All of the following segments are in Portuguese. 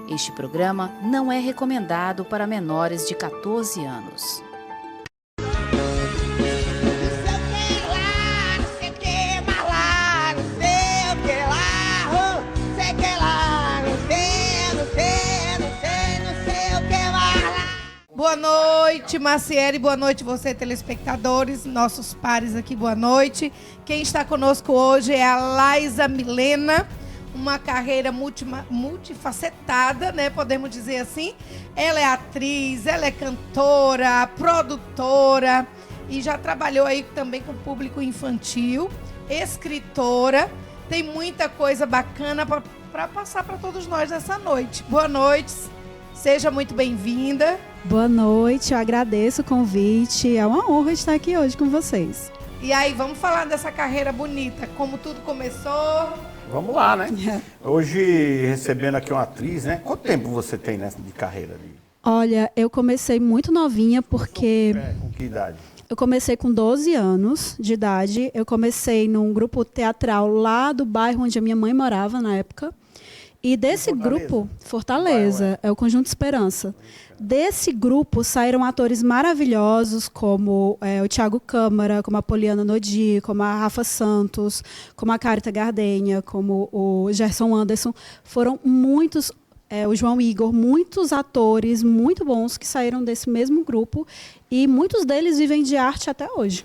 Este programa não é recomendado para menores de 14 anos. Boa noite, Maciele, boa noite você, telespectadores, nossos pares aqui, boa noite. Quem está conosco hoje é a Laísa Milena, uma carreira multifacetada, né, podemos dizer assim. Ela é atriz, ela é cantora, produtora e já trabalhou aí também com público infantil, escritora. Tem muita coisa bacana para passar para todos nós nessa noite. Boa noite, seja muito bem-vinda. Boa noite, eu agradeço o convite, é uma honra estar aqui hoje com vocês. E aí, vamos falar dessa carreira bonita, como tudo começou? Vamos lá, né? Hoje, recebendo aqui uma atriz, né? Quanto tempo você tem nessa de carreira ali? Olha, eu comecei muito novinha porque... Com que idade? Eu comecei com 12 anos de idade, eu comecei num grupo teatral lá do bairro onde a minha mãe morava na época. E desse grupo, Fortaleza, é o Conjunto Esperança. Desse grupo saíram atores maravilhosos como o Thiago Câmara, como a Poliana Nodi, como a Rafa Santos, como a Carita Gardenha, como o Gerson Anderson. Foram muitos, o João Igor, muitos atores muito bons que saíram desse mesmo grupo e muitos deles vivem de arte até hoje.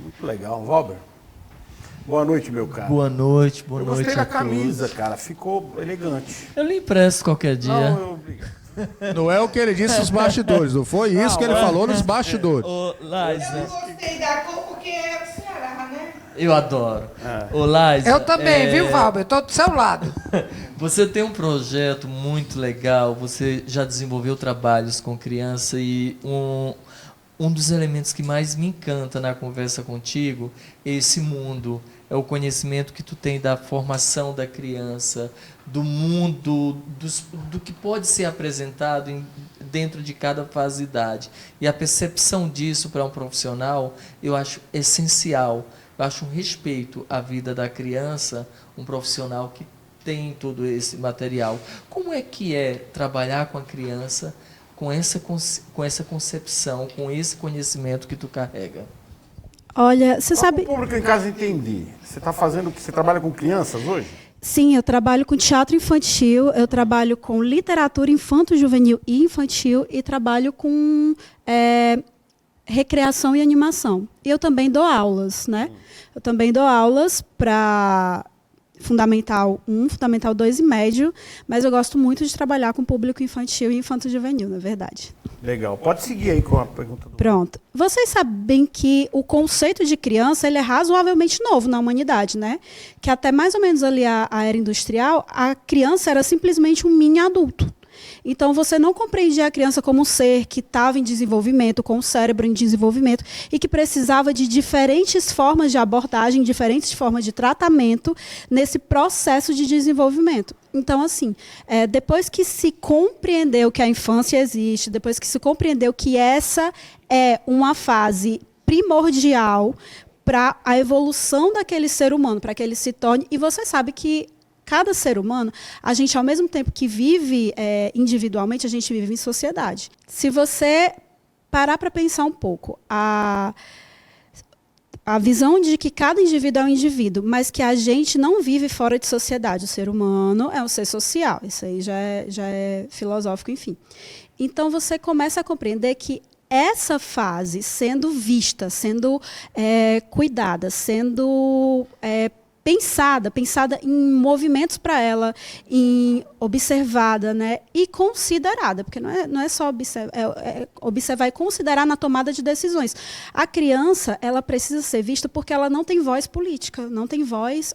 Muito legal. Robert? Boa noite, meu cara. Boa noite, boa noite. Eu gostei da camisa, cara. Ficou elegante. Eu lhe empresto qualquer dia. Não é o que ele disse nos bastidores, não foi isso que ele falou nos bastidores. Ô, Laísa. Eu não gostei da cor porque é o Ceará, né? Eu adoro. Ô, Laísa. Eu também, viu, Valber? Eu tô do seu lado. Você tem um projeto muito legal, você já desenvolveu trabalhos com criança e um dos elementos que mais me encanta na conversa contigo é esse mundo, é o conhecimento que tu tem da formação da criança, do mundo, do que pode ser apresentado dentro de cada fase de idade. E a percepção disso para um profissional, eu acho essencial. Eu acho um respeito à vida da criança, um profissional que tem todo esse material. Como é que é trabalhar com a criança com essa concepção, com esse conhecimento que tu carrega? Olha, você sabe... Para o público em casa entender, você está fazendo o que? Você trabalha com crianças hoje? Sim, eu trabalho com teatro infantil, eu trabalho com literatura infanto-juvenil e infantil e trabalho com recreação e animação. E eu também dou aulas, né? Eu também dou aulas para Fundamental 1, Fundamental 2 e médio, mas eu gosto muito de trabalhar com público infantil e infanto-juvenil, na verdade. Legal. Pode seguir aí com a pergunta. Pronto. Vocês sabem que o conceito de criança ele é razoavelmente novo na humanidade, né? Que até mais ou menos ali a era industrial, a criança era simplesmente um mini adulto. Então, você não compreendia a criança como um ser que estava em desenvolvimento, com o cérebro em desenvolvimento, e que precisava de diferentes formas de abordagem, diferentes formas de tratamento nesse processo de desenvolvimento. Então, assim, depois que se compreendeu que a infância existe, depois que se compreendeu que essa é uma fase primordial para a evolução daquele ser humano, para que ele se torne... E você sabe que cada ser humano, a gente, ao mesmo tempo que vive individualmente, a gente vive em sociedade. Se você parar para pensar um pouco, a visão de que cada indivíduo é um indivíduo, mas que a gente não vive fora de sociedade. O ser humano é um ser social. Isso aí já é filosófico, enfim. Então, você começa a compreender que essa fase, sendo vista, sendo cuidada, sendo... pensada em movimentos para ela, observada, né, e considerada, porque não é só observar e considerar na tomada de decisões. A criança, ela precisa ser vista porque ela não tem voz política, não tem voz...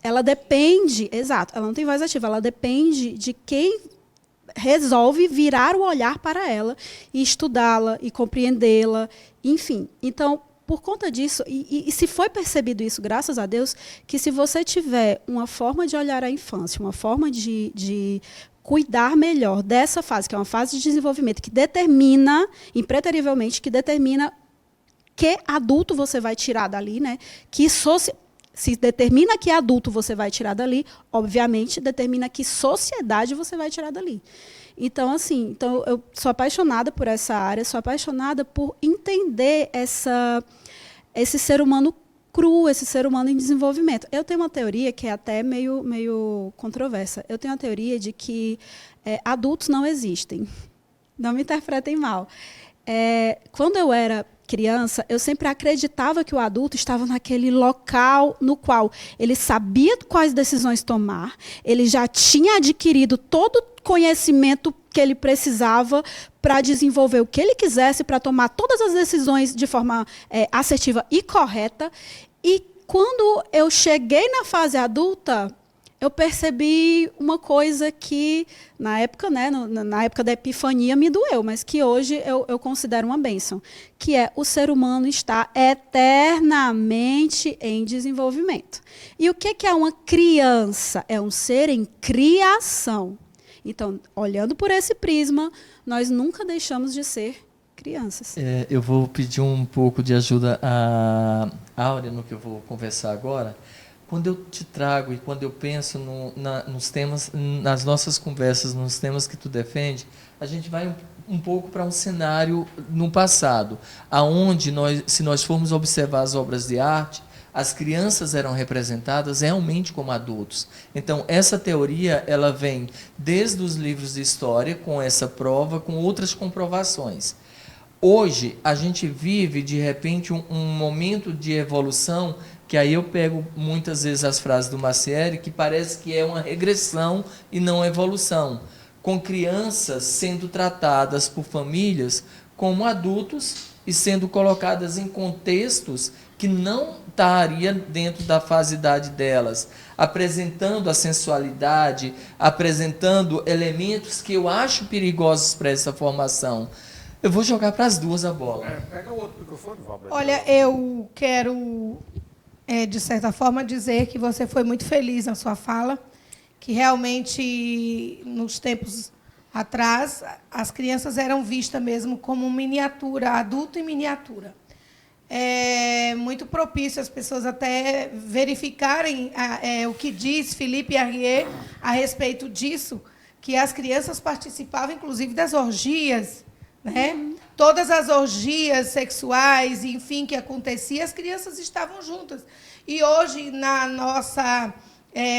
ela depende... Exato, ela não tem voz ativa, ela depende de quem resolve virar o olhar para ela e estudá-la e compreendê-la, enfim. Então, por conta disso, e se foi percebido isso, graças a Deus, que se você tiver uma forma de olhar a infância, uma forma de cuidar melhor dessa fase, que é uma fase de desenvolvimento que determina, impreterivelmente, que determina que adulto você vai tirar dali, né? Se determina que adulto você vai tirar dali, obviamente, determina que sociedade você vai tirar dali. Então, assim, eu sou apaixonada por essa área, sou apaixonada por entender esse ser humano cru, esse ser humano em desenvolvimento. Eu tenho uma teoria que é até meio controversa. Eu tenho a teoria de que adultos não existem. Não me interpretem mal. Quando eu era criança, eu sempre acreditava que o adulto estava naquele local no qual ele sabia quais decisões tomar, ele já tinha adquirido todo o conhecimento que ele precisava para desenvolver o que ele quisesse, para tomar todas as decisões de forma assertiva e correta. E quando eu cheguei na fase adulta, eu percebi uma coisa que, na época, né, na época da epifania, me doeu, mas que hoje eu considero uma bênção, que é o ser humano está eternamente em desenvolvimento. E o que é uma criança? É um ser em criação. Então, olhando por esse prisma, nós nunca deixamos de ser crianças. Eu vou pedir um pouco de ajuda à Áurea no que eu vou conversar agora. Quando eu te trago e quando eu penso nos temas, nas nossas conversas, nos temas que tu defende, a gente vai um pouco para um cenário no passado, aonde se nós formos observar as obras de arte, as crianças eram representadas realmente como adultos. Então, essa teoria ela vem desde os livros de história, com essa prova, com outras comprovações. Hoje, a gente vive, de repente, um momento de evolução, que aí eu pego muitas vezes as frases do Massieri, que parece que é uma regressão e não evolução, com crianças sendo tratadas por famílias como adultos e sendo colocadas em contextos que não estaria dentro da fase idade delas, apresentando a sensualidade, apresentando elementos que eu acho perigosos para essa formação. Eu vou jogar para as duas a bola. Pega o outro microfone, Valber. Olha, eu quero, de certa forma, dizer que você foi muito feliz na sua fala, que realmente, nos tempos atrás, as crianças eram vistas mesmo como miniatura, adulto em miniatura. É muito propício as pessoas até verificarem o que diz Philippe Arrier a respeito disso, que as crianças participavam, inclusive, das orgias, né? Todas as orgias sexuais, enfim, que aconteciam, as crianças estavam juntas. E hoje, na nossa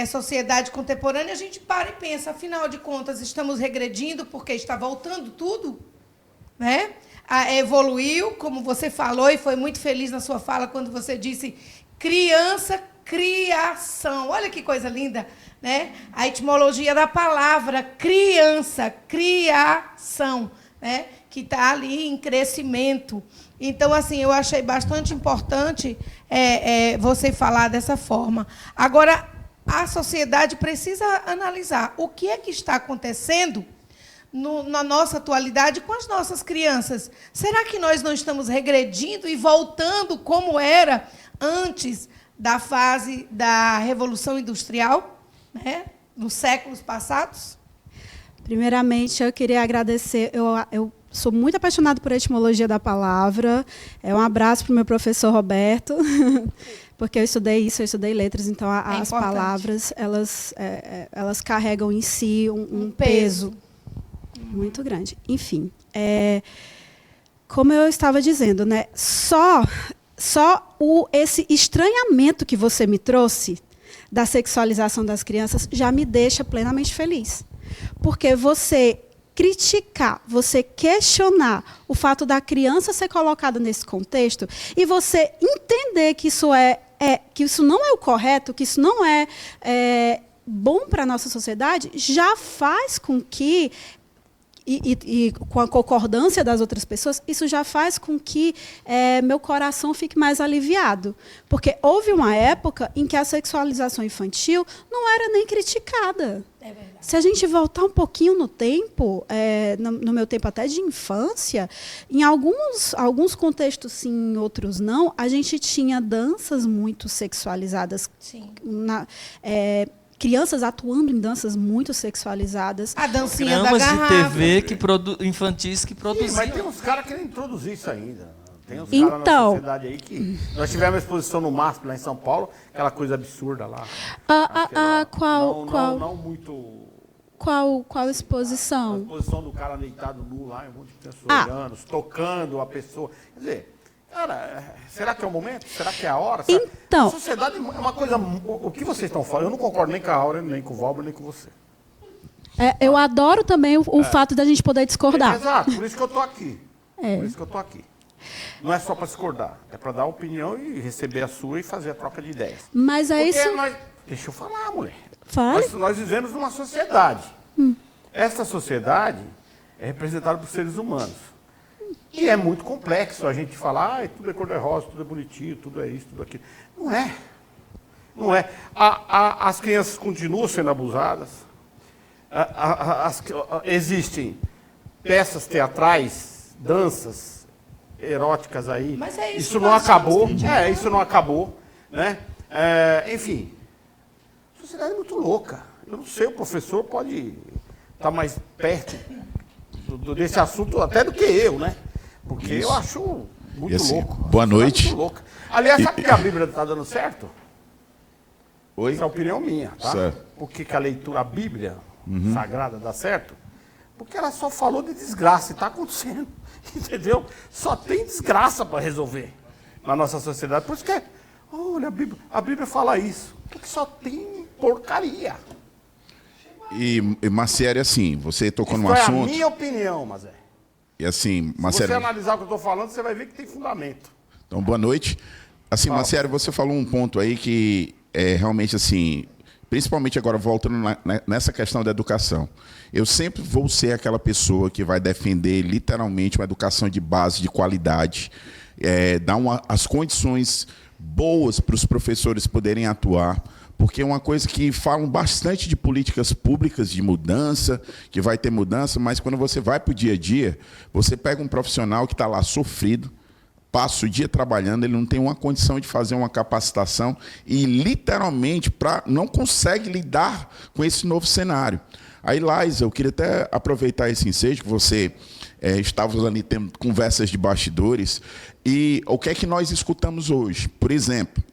sociedade contemporânea, a gente para e pensa, afinal de contas, estamos regredindo porque está voltando tudo, né? Evoluiu, como você falou, e foi muito feliz na sua fala quando você disse criança, criação. Olha que coisa linda, né? A etimologia da palavra criança, criação, né? Que está ali em crescimento. Então, assim, eu achei bastante importante você falar dessa forma. Agora, a sociedade precisa analisar o que é que está acontecendo na nossa atualidade com as nossas crianças. Será que nós não estamos regredindo e voltando como era antes da fase da Revolução Industrial, né, nos séculos passados? Primeiramente, eu queria agradecer. Eu sou muito apaixonada por etimologia da palavra. Um abraço para o meu professor Roberto, porque eu estudei isso, eu estudei letras, então as palavras elas carregam em si um peso muito grande. Enfim, como eu estava dizendo, né, só esse estranhamento que você me trouxe da sexualização das crianças já me deixa plenamente feliz. Porque você criticar, você questionar o fato da criança ser colocada nesse contexto e você entender que que isso não é o correto, que isso não é bom para a nossa sociedade, já faz com que e com a concordância das outras pessoas, isso já faz com que meu coração fique mais aliviado. Porque houve uma época em que a sexualização infantil não era nem criticada. Se a gente voltar um pouquinho no tempo, no meu tempo até de infância, em alguns contextos sim, em outros não, a gente tinha danças muito sexualizadas. Sim. Crianças atuando em danças muito sexualizadas. A dancinha da Programas de garrafa. TV infantis que Sim, produziam. mas tem uns caras que nem introduzir isso ainda. Tem uns caras Então. na sociedade aí que... Nós tivemos uma exposição no MASP, lá em São Paulo, aquela coisa absurda lá. Não muito... Qual A exposição? exposição do cara deitado nu lá, um monte de pessoas olhando, tocando a pessoa. Quer dizer, cara, será que é o momento? Será que é a hora? Então. A sociedade é uma coisa... O que vocês estão falando? Eu não concordo nem com a Áurea, nem com o Valber, nem com você. Eu adoro também o fato da gente poder discordar. Exato, por isso que eu estou aqui. Por isso que eu estou aqui. Não é só para discordar, é para dar opinião e receber a sua e fazer a troca de ideias. Mas é Porque isso. Deixa eu falar, mulher. Fale. Nós vivemos numa sociedade. Essa sociedade é representada por seres humanos. E é muito complexo a gente falar, tudo é cor-de-rosa, tudo é bonitinho, tudo é isso, tudo aquilo. Não é. Não é. As crianças continuam sendo abusadas. Existem peças teatrais, danças eróticas aí. Mas é isso Isso que não nós acabou. estamos criticando. Isso não acabou. Né? Enfim, a sociedade é muito louca. Eu não sei, o professor pode estar mais perto desse assunto até do que eu, né? Porque eu acho muito E assim, louco. boa noite. Muito louca. Aliás, sabe que a Bíblia está dando certo? Oi? Essa é a opinião minha, tá? Certo. Por que a leitura, a Bíblia Sagrada dá certo? Porque ela só falou de desgraça e está acontecendo. Entendeu? Só tem desgraça para resolver na nossa sociedade. Por isso que olha, a Bíblia fala isso. Porque só tem porcaria. E Marciere, assim, você tocou Isso num é assunto. a minha opinião, Mazé. E assim, Se Marciere. você analisar o que eu estou falando, você vai ver que tem fundamento. Então, boa noite. Assim, Marciere, você falou um ponto aí que é realmente assim, principalmente agora voltando nessa questão da educação. Eu sempre vou ser aquela pessoa que vai defender literalmente uma educação de base, de qualidade, dar as condições boas para os professores poderem atuar, porque é uma coisa que falam bastante de políticas públicas de mudança, que vai ter mudança, mas quando você vai para o dia a dia, você pega um profissional que está lá sofrido, passa o dia trabalhando, ele não tem uma condição de fazer uma capacitação e, literalmente, não consegue lidar com esse novo cenário. Aí, Laísa, eu queria até aproveitar esse ensejo, que você estava ali tendo conversas de bastidores, e o que é que nós escutamos hoje? Por exemplo,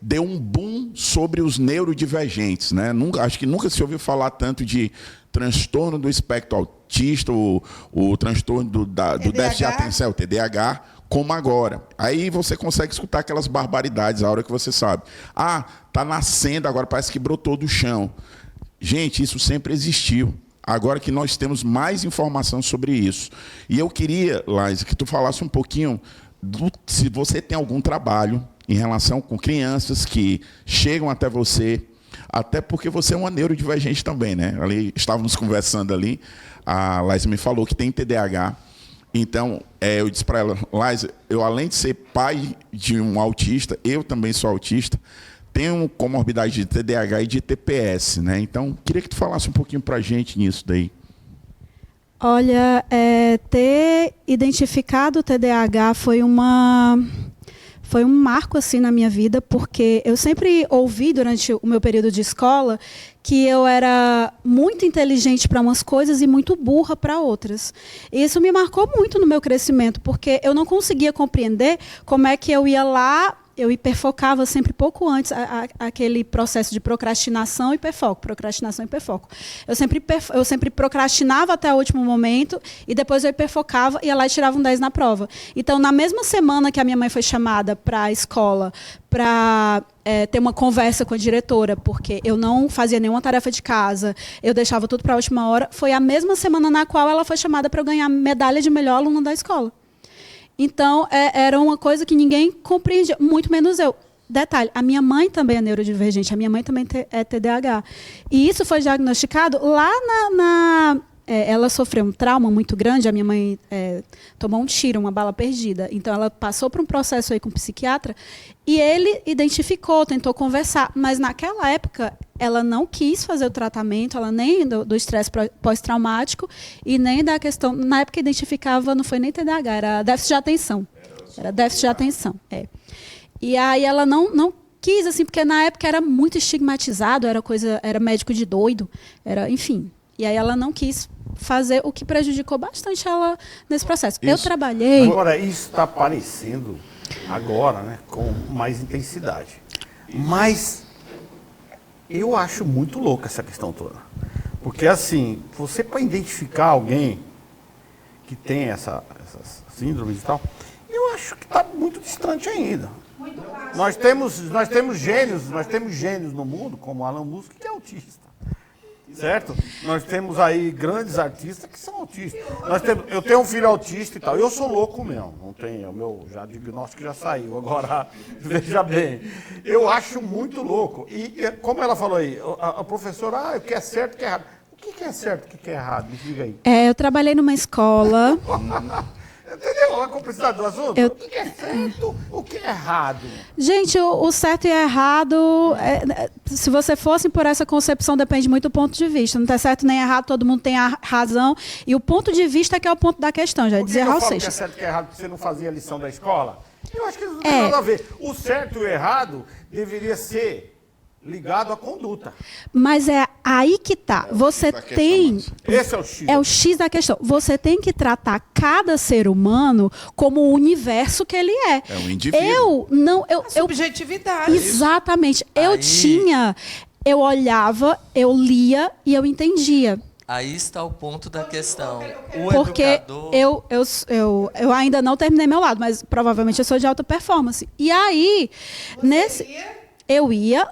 deu um boom sobre os neurodivergentes, né? Acho que nunca se ouviu falar tanto de transtorno do espectro autista, o transtorno do déficit de atenção, o TDAH, como agora. Aí você consegue escutar aquelas barbaridades, a hora que você sabe. Tá nascendo, agora parece que brotou do chão. Gente, isso sempre existiu. Agora que nós temos mais informação sobre isso. E eu queria, Laísa, que tu falasse um pouquinho se você tem algum trabalho em relação com crianças que chegam até você, até porque você é uma neurodivergente também, né? Ali, estávamos conversando ali, a Laísa me falou que tem TDAH. Então, eu disse para ela, Laísa, eu além de ser pai de um autista, eu também sou autista, tenho comorbidade de TDAH e de TPS, né? Então, queria que tu falasse um pouquinho para a gente nisso daí. Olha, ter identificado o TDAH foi um marco assim na minha vida, porque eu sempre ouvi durante o meu período de escola que eu era muito inteligente para umas coisas e muito burra para outras. E isso me marcou muito no meu crescimento, porque eu não conseguia compreender como é que eu ia lá, eu hiperfocava sempre pouco antes aquele processo de procrastinação e hiperfoco, procrastinação e hiperfoco. Eu sempre procrastinava até o último momento e depois eu hiperfocava, ia lá e tirava um 10 na prova. Então, na mesma semana que a minha mãe foi chamada para a escola para ter uma conversa com a diretora, porque eu não fazia nenhuma tarefa de casa, eu deixava tudo para a última hora, foi a mesma semana na qual ela foi chamada para eu ganhar medalha de melhor aluna da escola. Então, era uma coisa que ninguém compreendia, muito menos eu. Detalhe, a minha mãe também é neurodivergente, a minha mãe também é TDAH. E isso foi diagnosticado lá ela sofreu um trauma muito grande. A minha mãe tomou um tiro, uma bala perdida. Então, ela passou por um processo aí com o psiquiatra e ele identificou, tentou conversar. Mas, naquela época, ela não quis fazer o tratamento, ela nem do estresse pós-traumático e nem da questão... Na época, identificava, não foi nem TDAH, era déficit de atenção. Era déficit de atenção, E aí, ela não quis, assim, porque na época era muito estigmatizado, era médico de doido, enfim. E aí ela não quis fazer, o que prejudicou bastante ela nesse processo. Eu trabalhei... Agora, isso está aparecendo agora, né, com mais intensidade. Mas eu acho muito louca essa questão toda. Porque, assim, você para identificar alguém que tem essas síndromes e tal, eu acho que está muito distante ainda. Nós temos gênios no mundo, como Alan Musk, que é autista. Certo? Nós temos aí grandes artistas que são autistas. Eu tenho um filho autista e tal. Eu sou louco mesmo. Não tenho, o meu diagnóstico já saiu. Agora, veja bem, eu acho muito louco. E como ela falou aí, a professora, o que é certo e o que é errado. O que é certo e o que é errado? Me diga aí. Eu trabalhei numa escola... Entendeu? A complexidade do assunto? O que é certo, o que é errado? Gente, o certo e errado, se você fosse por essa concepção, depende muito do ponto de vista. Não tem certo nem errado, todo mundo tem a razão. E o ponto de vista é que é o ponto da questão, já dizia Raul Seixas. Por que é certo e que é errado porque você não fazia a lição da escola? Eu acho que isso não tem nada a ver. O certo e o errado deveria ser ligado à conduta. Mas é aí que tá. Você tem... Esse é o X. É o X da questão. Você tem que tratar cada ser humano como o universo que ele é. É um indivíduo. Subjetividade. Exatamente. Eu olhava, eu lia e eu entendia. Aí está o ponto da questão. Porque eu ainda não terminei meu lado, mas provavelmente eu sou de alta performance. E aí, eu lia,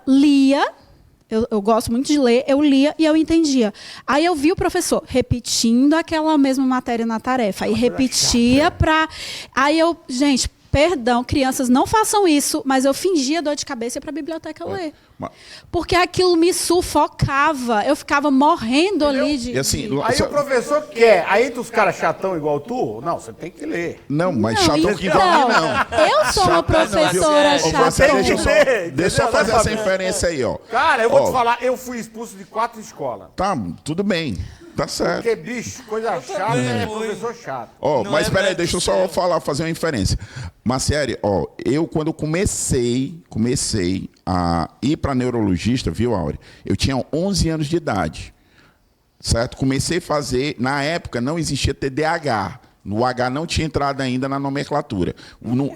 eu gosto muito de ler, eu lia e eu entendia. Aí eu vi o professor repetindo aquela mesma matéria na tarefa. Aí repetia para... Aí gente, perdão, crianças, não façam isso, mas eu fingia dor de cabeça para a biblioteca ler. Porque aquilo me sufocava. Eu ficava morrendo ali de... E assim, aí o professor quer. Aí os caras chatão igual tu, não, você tem que ler. Não, mas chatão que igual não. Eu sou uma professora chata. Deixa eu fazer essa inferência aí, ó. Cara, eu vou te falar, eu fui expulso de 4 escolas. Tá, tudo bem. Tá certo. Porque, bicho, coisa chata é professor chato. Mas peraí, deixa eu só fazer uma inferência. Marciere, eu quando comecei a ir para neurologista, viu, Áurea? Eu tinha 11 anos de idade, certo? Comecei a fazer, na época não existia TDAH, o H não tinha entrado ainda na nomenclatura,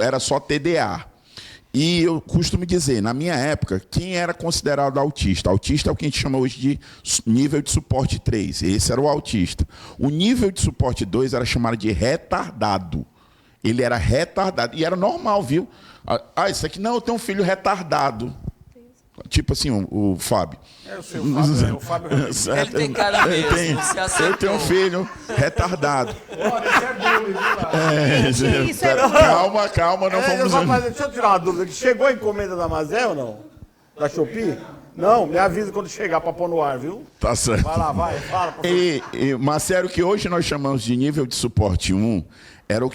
era só TDA. E eu costumo dizer, na minha época, quem era considerado autista? Autista é o que a gente chama hoje de nível de suporte 3. Esse era o autista. O nível de suporte 2 era chamado de retardado. Ele era retardado. E era normal, viu? Isso aqui, não, eu tenho um filho retardado. Tipo assim, o Fábio. Eu sei, o Fábio. Ele tem cara mesmo, eu tenho um filho retardado. Olha, isso é bullying. Calma, não vamos... Deixa eu tirar uma dúvida. Chegou a encomenda da Mazé ou não? Da Shopee? Não, me avisa quando chegar para pôr no ar, viu? Tá certo. Vai lá, fala. Mas sério, que hoje nós chamamos de nível de suporte 1, era o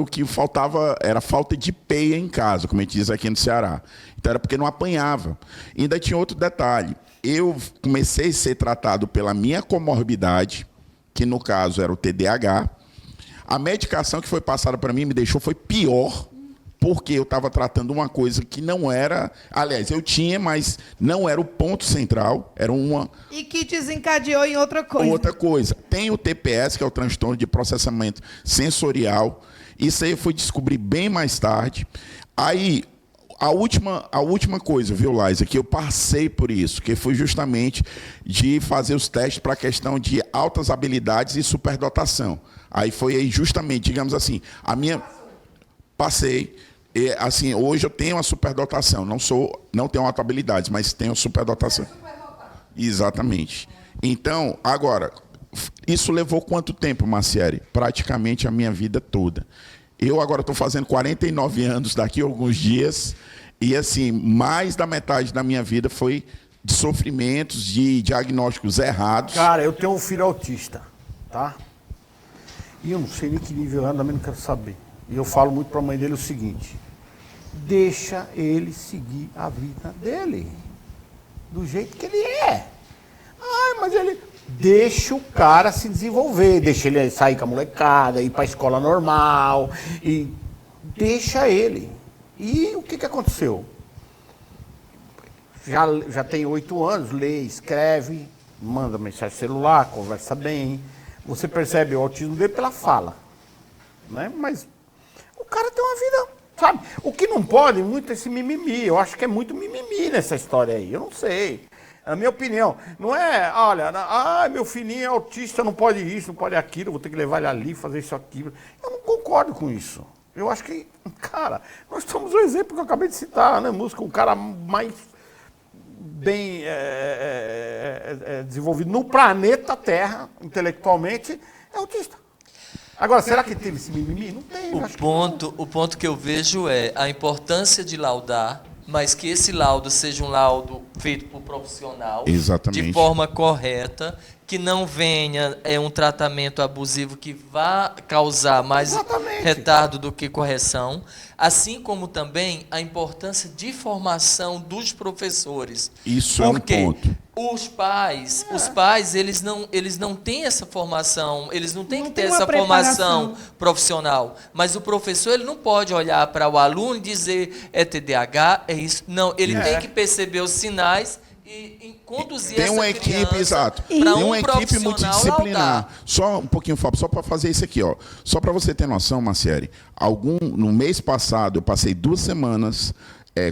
que faltava, era falta de peia em casa, como a gente diz aqui no Ceará. Então era porque não apanhava. E ainda tinha outro detalhe. Eu comecei a ser tratado pela minha comorbidade, que no caso era o TDAH. A medicação que foi passada para mim me deixou foi pior, porque eu estava tratando uma coisa que não era... Aliás, eu tinha, mas não era o ponto central, era uma... E que desencadeou em outra coisa. Outra coisa. Tem o TPS, que é o transtorno de processamento sensorial. Isso aí eu fui descobrir bem mais tarde. Aí, a última coisa, viu, Laísa, que eu passei por isso, que foi justamente de fazer os testes para a questão de altas habilidades e superdotação. Aí foi aí justamente, digamos assim, a minha... Passei. E, assim, hoje eu tenho uma superdotação. Não tenho alta habilidades, mas tenho superdotação. Exatamente. Então, agora, isso levou quanto tempo, Marciere? Praticamente a minha vida toda. Eu agora estou fazendo 49 anos daqui a alguns dias, e assim, mais da metade da minha vida foi de sofrimentos, de diagnósticos errados. Cara, eu tenho um filho autista. tá? E eu não sei nem que nível é, também não quero saber. E eu falo muito para a mãe dele o seguinte: deixa ele seguir a vida dele, do jeito que ele é. Ah, mas ele... Deixa o cara se desenvolver, deixa ele sair com a molecada, ir para a escola normal, e deixa ele. E o que aconteceu? Já tem 8 anos, lê, escreve, manda mensagem celular, conversa bem. Você percebe o autismo dele pela fala, né? Mas o cara tem uma vida, sabe? O que não pode muito é esse mimimi. Eu acho que é muito mimimi nessa história aí, eu não sei. A minha opinião, não é, olha, meu filhinho é autista, não pode isso, não pode aquilo, vou ter que levar ele ali, fazer isso, aquilo. Eu não concordo com isso. Eu acho que, cara, nós somos o exemplo que eu acabei de citar, né? Música, o cara mais bem desenvolvido no planeta Terra, intelectualmente, é autista. Agora, será que teve esse mimimi? Não tem. O ponto que eu vejo é a importância de laudar, mas que esse laudo seja um laudo feito por profissional, exatamente, de forma correta, que não venha um tratamento abusivo que vá causar mais retardo do que correção, assim como também a importância de formação dos professores. Isso é um ponto. Os pais, eles não têm essa formação, eles não têm que ter essa formação profissional. Mas o professor, ele não pode olhar para o aluno e dizer, é TDAH, é isso. Não, ele tem que perceber os sinais e conduzir essa criança. Tem uma equipe, exato. Tem uma equipe multidisciplinar. Só um pouquinho, Fábio, só para fazer isso aqui, ó. Só para você ter noção, Marciele, no mês passado, eu passei 2 semanas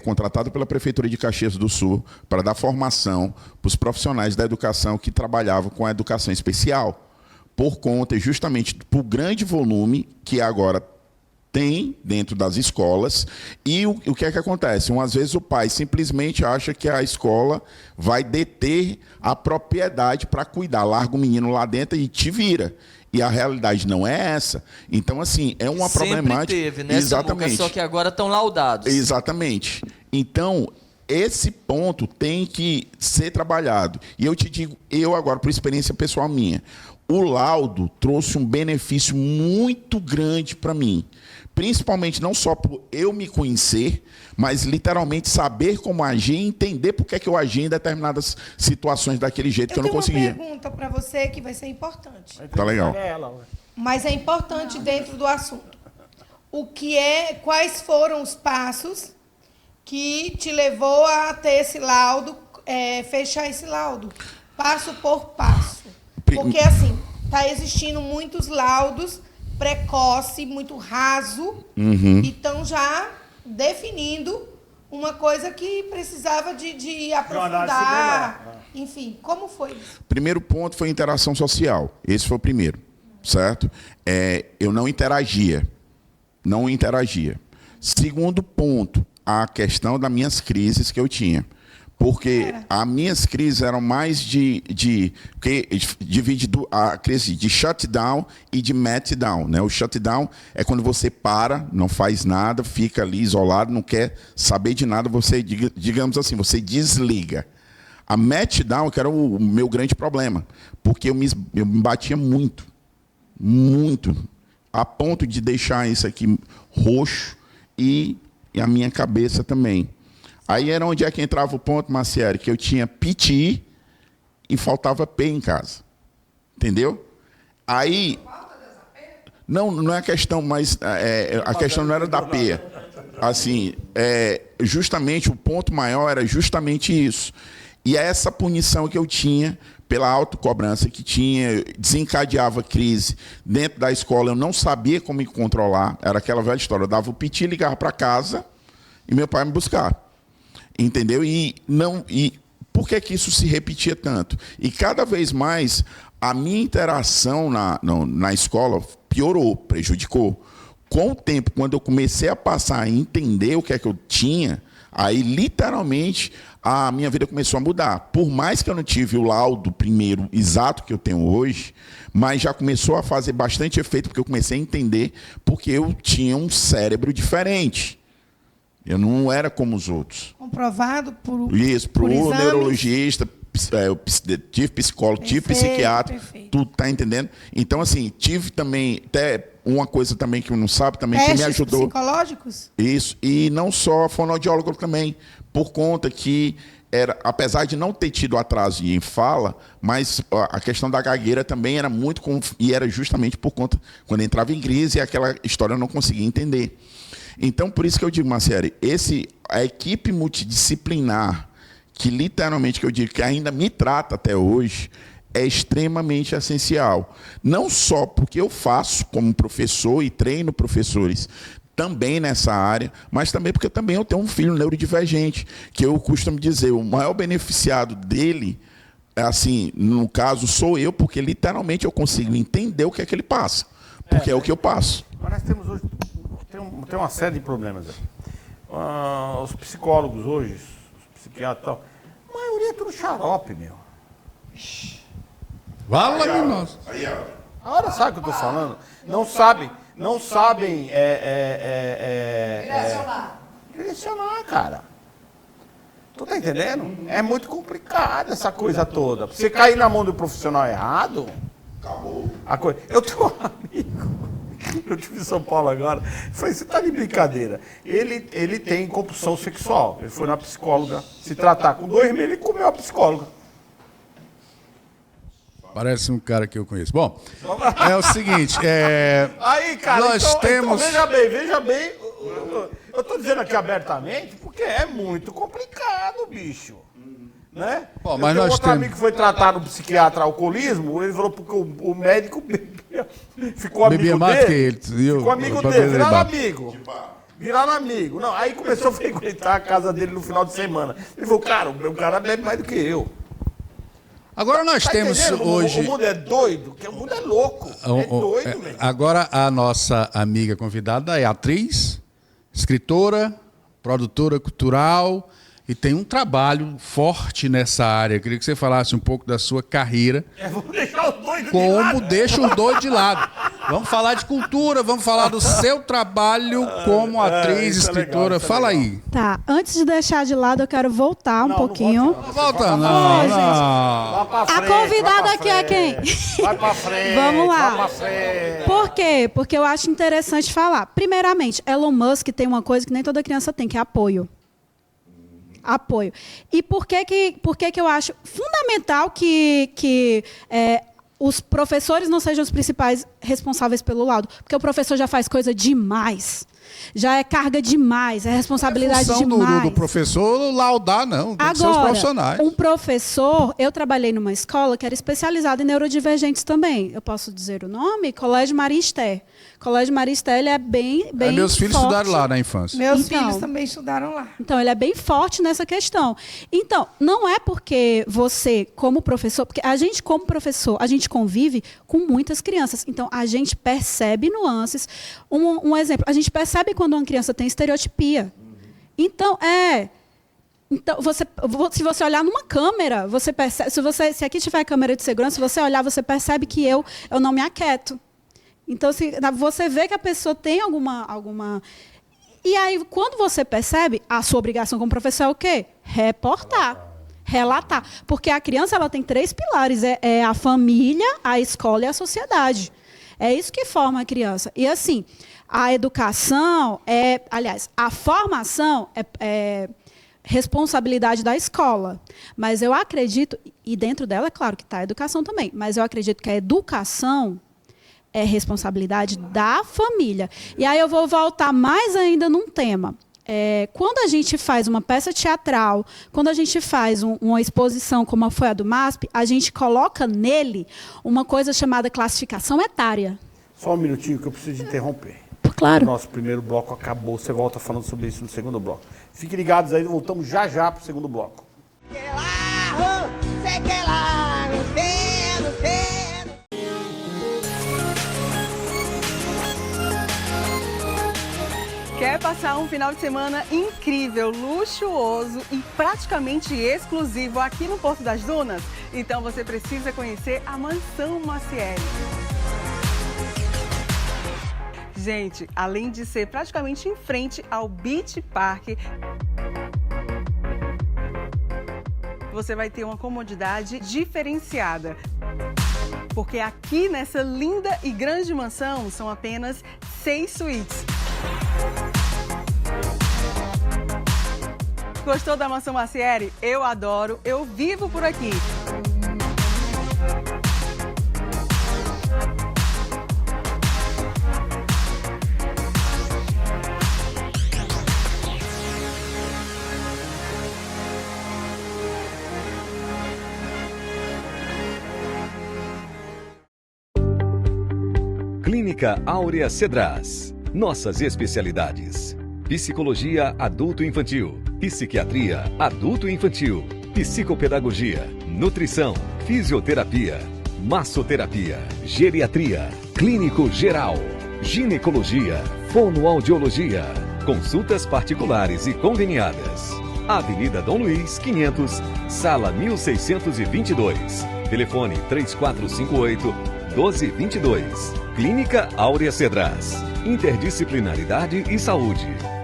contratado pela Prefeitura de Caxias do Sul para dar formação para os profissionais da educação que trabalhavam com a educação especial, por conta justamente do grande volume que agora tem dentro das escolas. E o que é que acontece? Às vezes o pai simplesmente acha que a escola vai deter a propriedade para cuidar, larga o menino lá dentro e te vira. E a realidade não é essa. Então, assim, é uma problemática. Sempre teve, né, exatamente. Samuca? Só que agora estão laudados. Exatamente. Então, esse ponto tem que ser trabalhado. E eu te digo, eu agora, por experiência pessoal minha, o laudo trouxe um benefício muito grande para mim. Principalmente não só por eu me conhecer, mas literalmente saber como agir e entender por que eu agi em determinadas situações daquele jeito que eu não conseguia. Eu tenho uma pergunta para você que vai ser importante. Tá legal. Mas é importante dentro do assunto. Quais foram os passos que te levou a ter esse laudo, fechar esse laudo? Passo por passo. Porque, assim, está existindo muitos laudos precoce, muito raso, e estão já definindo uma coisa que precisava de aprofundar. Enfim, como foi isso? Primeiro ponto foi interação social. Esse foi o primeiro, certo? Eu não interagia. Não interagia. Segundo ponto, a questão das minhas crises que eu tinha. Porque as minhas crises eram mais porque divide a crise de shutdown e de meltdown, né? O shutdown é quando você para, não faz nada, fica ali isolado, não quer saber de nada, você, digamos assim, você desliga. A meltdown, que era o meu grande problema, porque eu me batia muito, a ponto de deixar isso aqui roxo e a minha cabeça também. Aí era onde é que entrava o ponto, Marciele, que eu tinha PTI e faltava P em casa. Entendeu? Aí... Não é a questão, mas a questão não era da P. Assim, justamente o ponto maior era justamente isso. E essa punição que eu tinha pela autocobrança que tinha, desencadeava crise dentro da escola, eu não sabia como me controlar. Era aquela velha história, eu dava o PTI, ligava para casa e meu pai ia me buscar. Entendeu? E por que isso se repetia tanto? E cada vez mais a minha interação na escola piorou, prejudicou. Com o tempo, quando eu comecei a passar a entender o que é que eu tinha, aí literalmente a minha vida começou a mudar. Por mais que eu não tive o laudo primeiro exato que eu tenho hoje, mas já começou a fazer bastante efeito, porque eu comecei a entender porque eu tinha um cérebro diferente. Eu não era como os outros. Comprovado por isso, por neurologista, tive psicólogo, tive psiquiatra, tu tá entendendo? Então, assim, tive também, até uma coisa também que eu não sabe, também que me ajudou. Psicológicos? Isso, e não só fonoaudiólogo também, por conta que apesar de não ter tido atraso em fala, mas a questão da gagueira também era muito, e era justamente por conta, quando entrava em crise, aquela história eu não conseguia entender. Então, por isso que eu digo, Marciele, a equipe multidisciplinar, que literalmente que eu digo que ainda me trata até hoje, é extremamente essencial. Não só porque eu faço como professor e treino professores também nessa área, mas também porque também eu tenho um filho neurodivergente, que eu costumo dizer, o maior beneficiado dele, assim, no caso, sou eu, porque literalmente eu consigo entender o que é que ele passa, porque é o que eu passo. Mas nós temos hoje, tem uma série de problemas. Os psicólogos hoje, os psiquiatras e tal, a maioria é tudo xarope, meu. Fala, nossa. Agora sabe o que eu tô falando? Não sabem direcionar, cara. Tu tá entendendo? É muito complicado essa coisa toda. Você cair na mão do profissional errado, acabou. Eu tenho um amigo, eu estive em São Paulo agora, falei, você tá de brincadeira. Ele tem compulsão sexual. Ele foi na psicóloga se tratar. Com 2 meses ele comeu a psicóloga. Parece um cara que eu conheço. Bom, é o seguinte, Aí, cara, nós temos... Então, veja bem, eu tô dizendo aqui abertamente porque é muito complicado, bicho. Né? Bom, mas eu nós outro amigo que foi tratar no psiquiatra alcoolismo, ele falou porque o médico ficou amigo dele. Ficou amigo dele, viraram amigo. Não, aí começou a frequentar a casa dele no final de semana. Ele falou, cara, o cara bebe mais do que eu. Agora nós temos hoje... O mundo é doido, porque o mundo é louco. É doido, velho. Agora a nossa amiga convidada é atriz, escritora, produtora cultural e tem um trabalho forte nessa área. Eu queria que você falasse um pouco da sua carreira. Vamos deixar os doidos de Como lado. deixa os dois de lado. Vamos falar de cultura, vamos falar do seu trabalho como atriz, escritora. Fala aí. Tá, antes de deixar de lado, eu quero voltar um pouquinho. Não volta, não. Vai pra frente, A convidada aqui é quem? Vai pra frente. Vamos lá. Vai pra frente. Por quê? Porque eu acho interessante falar. Primeiramente, Elon Musk tem uma coisa que nem toda criança tem, que é apoio. Apoio. E por que eu acho fundamental que os professores não sejam os principais responsáveis pelo laudo? Porque o professor já faz coisa demais. Já é carga demais, é responsabilidade demais. Do professor laudar, não. Tem que ser os profissionais. Um professor, eu trabalhei numa escola que era especializada em neurodivergentes também. Eu posso dizer o nome? Colégio Maria Esther. Colégio Maria Esther, ele é bem meus filhos forte. Estudaram lá na infância. Meus filhos também estudaram lá. Então, ele é bem forte nessa questão. Então, não é porque você, como professor, porque a gente, como professor, a gente convive com muitas crianças. Então, a gente percebe nuances. Um exemplo, a gente percebe quando uma criança tem estereotipia. Então, se você olhar numa câmera, você percebe, se aqui tiver câmera de segurança, se você olhar, você percebe que eu não me aquieto. Então, você vê que a pessoa tem alguma... E aí, quando você percebe, a sua obrigação como professor é o quê? Reportar. Relatar. Porque a criança ela tem 3 pilares. É a família, a escola e a sociedade. É isso que forma a criança. E, assim, a educação a formação é responsabilidade da escola. Mas eu acredito, e dentro dela, é claro que está a educação também, mas eu acredito que a educação é responsabilidade da família. E aí eu vou voltar mais ainda num tema. Quando a gente faz uma peça teatral, quando a gente faz uma exposição como foi a do MASP, a gente coloca nele uma coisa chamada classificação etária. Só um minutinho que eu preciso interromper. Claro. Nosso primeiro bloco acabou, você volta falando sobre isso no segundo bloco. Fiquem ligados aí, voltamos já para o segundo bloco. Quer passar um final de semana incrível, luxuoso e praticamente exclusivo aqui no Porto das Dunas? Então você precisa conhecer a Mansão Maciel. Gente, além de ser praticamente em frente ao Beach Park, você vai ter uma comodidade diferenciada. Porque aqui nessa linda e grande mansão são apenas 6 suítes. Gostou da Mansão Macieri? Eu adoro, eu vivo por aqui. Clínica Áurea Cedras. Nossas especialidades: psicologia adulto-infantil, psiquiatria adulto-infantil, psicopedagogia, nutrição, fisioterapia, massoterapia, geriatria, clínico geral, ginecologia, fonoaudiologia, consultas particulares e conveniadas. Avenida Dom Luiz, 500, sala 1622. Telefone 3458-1222. Clínica Áurea Cedras. Interdisciplinaridade e saúde.